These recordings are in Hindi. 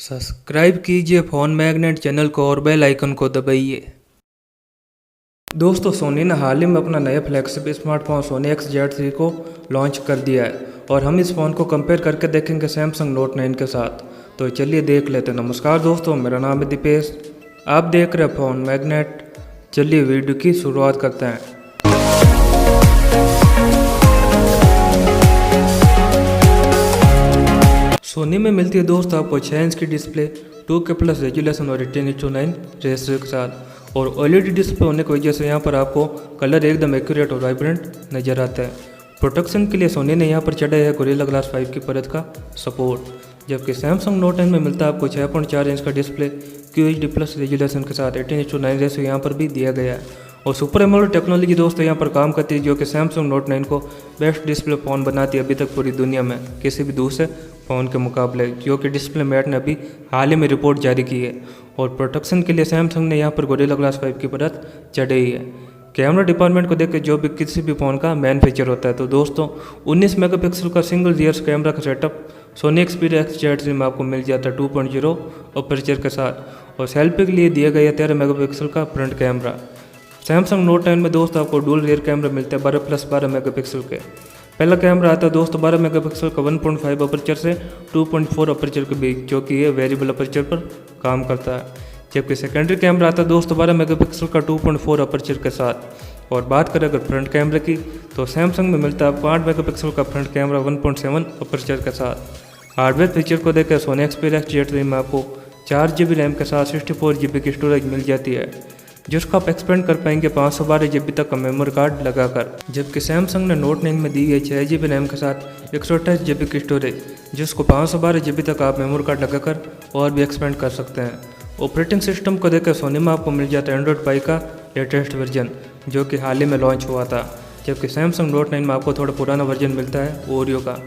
सब्सक्राइब कीजिए फ़ोन मैग्नेट चैनल को और बेल आइकन को दबाइए। दोस्तों, सोनी ने हाल ही में अपना नया फ्लैगशिप स्मार्टफोन सोनी XZ3 को लॉन्च कर दिया है और हम इस फ़ोन को कंपेयर करके देखेंगे सैमसंग नोट 9 के साथ। तो चलिए देख लेते हैं। नमस्कार दोस्तों, मेरा नाम है दीपेश, आप देख रहे हैं फ़ोन मैग्नेट। चलिए वीडियो की शुरुआत करते हैं। सोनी में मिलती है दोस्तों आपको 6 इंच की डिस्प्ले, 2K प्लस रेजुलेशन और 18:9 रेशियो के साथ और OLED डिस्प्ले होने की वजह से यहाँ पर आपको कलर एकदम एक्यूरेट और वाइब्रेंट नज़र आता है। प्रोटेक्शन के लिए सोनी ने यहाँ पर चढ़ाया है गोरिल्ला ग्लास 5 की परत का सपोर्ट, जबकि सैमसंग नोट 9 में मिलता है आपको 6.4 इंच का डिस्प्ले QHD प्लस रेजुलेशन के साथ 18:9 रेशियो यहाँ पर भी दिया गया है। और सुपर एमोलेड टेक्नोलॉजी दोस्तों यहाँ पर काम करती है, जो कि सैमसंग नोट 9 को बेस्ट डिस्प्ले फ़ोन बनाती है अभी तक पूरी दुनिया में किसी भी दूसरे फ़ोन के मुकाबले, जो कि डिस्प्ले मैट ने अभी हाल ही में रिपोर्ट जारी की है। और प्रोटेक्शन के लिए सैमसंग ने यहाँ पर गोरिल्ला ग्लास 5 की परत चढ़ाई है। कैमरा डिपार्टमेंट को देख के जो भी किसी भी फ़ोन का मेन फीचर होता है, तो दोस्तों 19 मेगापिक्सल का सिंगल रियर कैमरा का सेटअप सोनी Xperia XZ3 में आपको मिल जाता है 2.0 अपर्चर के साथ। और सेल्फी के लिए दिया गया 13 मेगापिक्सल का फ्रंट कैमरा। सैमसंग नोट 9 में दोस्तों आपको डुअल रियर कैमरा मिलते हैं 12+12 मेगापिक्सल के। पहला कैमरा आता है दोस्तों 12 मेगापिक्सल का 1.5 अपर्चर से 2.4 अपर्चर के बीच, जो कि ये वेरिएबल अपर्चर पर काम करता है। जबकि सेकेंडरी कैमरा आता है दोस्तों 12 मेगापिक्सल का 2.4 अपर्चर के साथ। और बात करें अगर फ्रंट कैमरे की, तो सैमसंग में मिलता है आपको 8 मेगापिक्सल का फ्रंट कैमरा 1.7 अपर्चर के साथ। हार्डवेयर फीचर को देखकर सोनी Xperia XZ3 में आपको 4GB रैम के साथ 64GB की स्टोरेज मिल जाती है, जिसको आप एक्सपेंड कर पाएंगे 512GB तक का मेमोरी कार्ड लगाकर। जबकि सैमसंग ने नोट 9 में दी है 6GB रैम के साथ 128GB की स्टोरेज, जिसको 512GB तक आप मेमोरी कार्ड लगाकर और भी एक्सपेंड कर सकते हैं। ऑपरेटिंग सिस्टम को देखकर सोनी में आपको मिल जाता है एंड्रॉइड पाई का लेटेस्ट वर्जन, जो कि हाल ही में लॉन्च हुआ था। जबकि सैमसंग नोट 9 में आपको थोड़ा पुराना वर्जन मिलता है ओरियो का।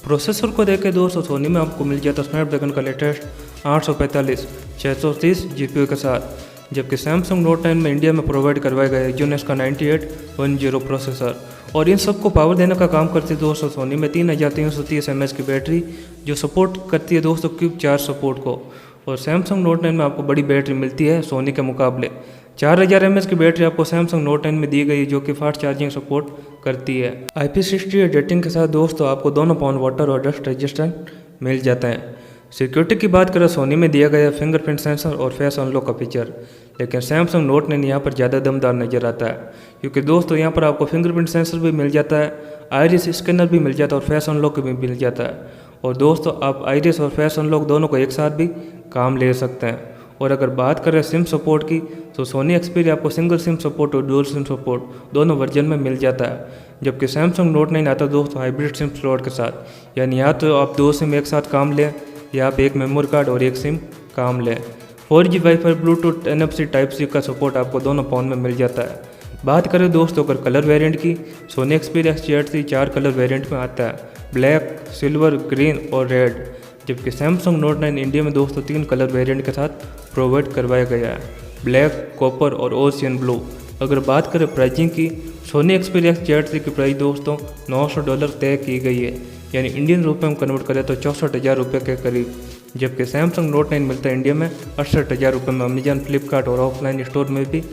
प्रोसेसर को देखें दोस्तों, सोनी में आपको मिल जाता है स्नैपड्रैगन का लेटेस्ट 845 630 GPU के साथ। जबकि सैमसंग नोट 9 में इंडिया में प्रोवाइड करवाया गया एक्जीनोस का 9810 प्रोसेसर। और इन सबको पावर देने का काम करती है दोस्तों सोनी में 3330 mAh की बैटरी, जो सपोर्ट करती है दोस्तों क्विक चार्ज सपोर्ट को। और सैमसंग नोट 9 में आपको बड़ी बैटरी मिलती है सोनी के मुकाबले। 4000 mAh की बैटरी आपको सैमसंग नोट 9 में दी गई, जो कि फास्ट चार्जिंग सपोर्ट करती है। IP68 रेटिंग के साथ दोस्तों आपको दोनों पाउंड वाटर और डस्ट रेजिस्टेंट मिल जाता है। सिक्योरिटी की बात करें, सोनी में दिया गया फिंगरप्रिंट सेंसर और फेस अनलॉक का फीचर, लेकिन सैमसंग नोट 9 यहाँ पर ज़्यादा दमदार नज़र आता है, क्योंकि दोस्तों यहाँ पर आपको फिंगरप्रिंट सेंसर भी मिल जाता है, आइरिस स्कैनर भी मिल जाता है और फेस अनलॉक भी मिल जाता है। और दोस्तों आप आइरिस और फेस अनलॉक दोनों को एक साथ भी काम ले सकते हैं। और अगर बात करें सिम सपोर्ट की, तो सोनी Xperia आपको सिंगल सिम सपोर्ट और डुअल सिम सपोर्ट दोनों वर्जन में मिल जाता है। जबकि सैमसंग नोट 9 आता है दोस्तों हाइब्रिड सिम स्लॉट के साथ, यानी या तो आप 2 सिम एक साथ काम लें या आप एक मेमोरी कार्ड और एक सिम काम लें। 4G wifi Bluetooth NFC Type-C का सपोर्ट आपको दोनों फ़ोन में मिल जाता है। बात करें दोस्तों अगर कलर वेरिएंट की, Soni Xperia XZ3 4 colour variant में आता है, ब्लैक, सिल्वर, ग्रीन और रेड। जबकि सैमसंग नोट 9 इंडिया में दोस्तों 3 कलर वेरिएंट के साथ प्रोवाइड करवाया गया है, ब्लैक, कॉपर और ओशियन ब्लू। अगर बात करें प्राइसिंग की, सोनी Xperia XZ3 की प्राइस दोस्तों $900 तय की गई है, यानी इंडियन रुपये में कन्वर्ट करें तो 64,000 रुपये के करीब। जबकि सैमसंग नोट 9 मिलता है इंडिया में 68,000 रुपये में अमेजन, फ्लिपकार्ट और ऑफलाइन स्टोर में भी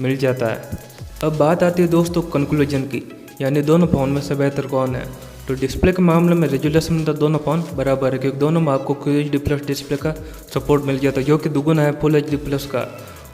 मिल जाता है। अब बात आती है दोस्तों कंक्लूजन की, यानी दोनों फ़ोन में से बेहतर कौन है। तो डिस्प्ले के मामले में रेजुलेशन में तो दोनों फ़ोन बराबर है, क्योंकि दोनों में आपको QHD प्लस डिस्प्ले का सपोर्ट मिल जाता है, जो कि दुगुना है फुल HD प्लस का।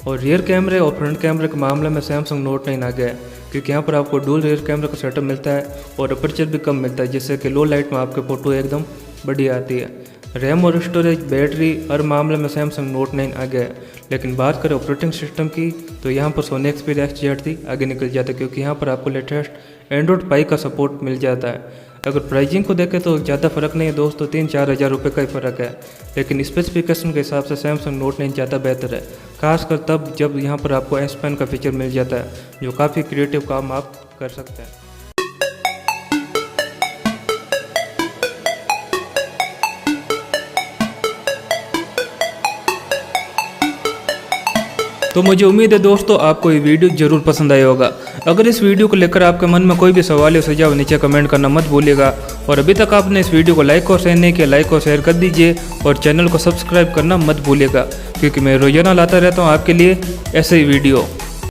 और रियर कैमरे और फ्रंट कैमरे के मामले में सैमसंग नोट 9 आगे है, क्योंकि यहाँ पर आपको डुअल रियर कैमरा का सेटअप मिलता है और अपर्चर भी कम मिलता है, जिससे कि लो लाइट में आपके फ़ोटो एकदम बढ़िया आती है। रैम और स्टोरेज, बैटरी हर मामले में सैमसंग नोट 9 आगे है। लेकिन बात करें ऑपरेटिंग सिस्टम की, तो यहाँ पर सोनी Xperia XZ3 आगे निकल जाता है, क्योंकि यहाँ पर आपको लेटेस्ट एंड्रॉइड पाई का सपोर्ट मिल जाता है। अगर प्राइसिंग को देखें तो ज़्यादा फर्क नहीं है दोस्तों, 3-4 हज़ार रुपये का ही फ़र्क है। लेकिन स्पेसिफिकेशन के हिसाब से सैमसंग नोट 9 ज़्यादा बेहतर है, खासकर तब जब यहाँ पर आपको S Pen का फीचर मिल जाता है, जो काफ़ी क्रिएटिव काम आप कर सकते हैं। तो मुझे उम्मीद है दोस्तों आपको ये वीडियो जरूर पसंद आया होगा। अगर इस वीडियो को लेकर आपके मन में कोई भी सवाल या सुझाव नीचे कमेंट करना मत भूलिएगा। और अभी तक आपने इस वीडियो को लाइक और शेयर नहीं किया, लाइक और शेयर कर दीजिए और चैनल को सब्सक्राइब करना मत भूलिएगा, क्योंकि मैं रोजाना लाता रहता हूँ आपके लिए ऐसे ही वीडियो।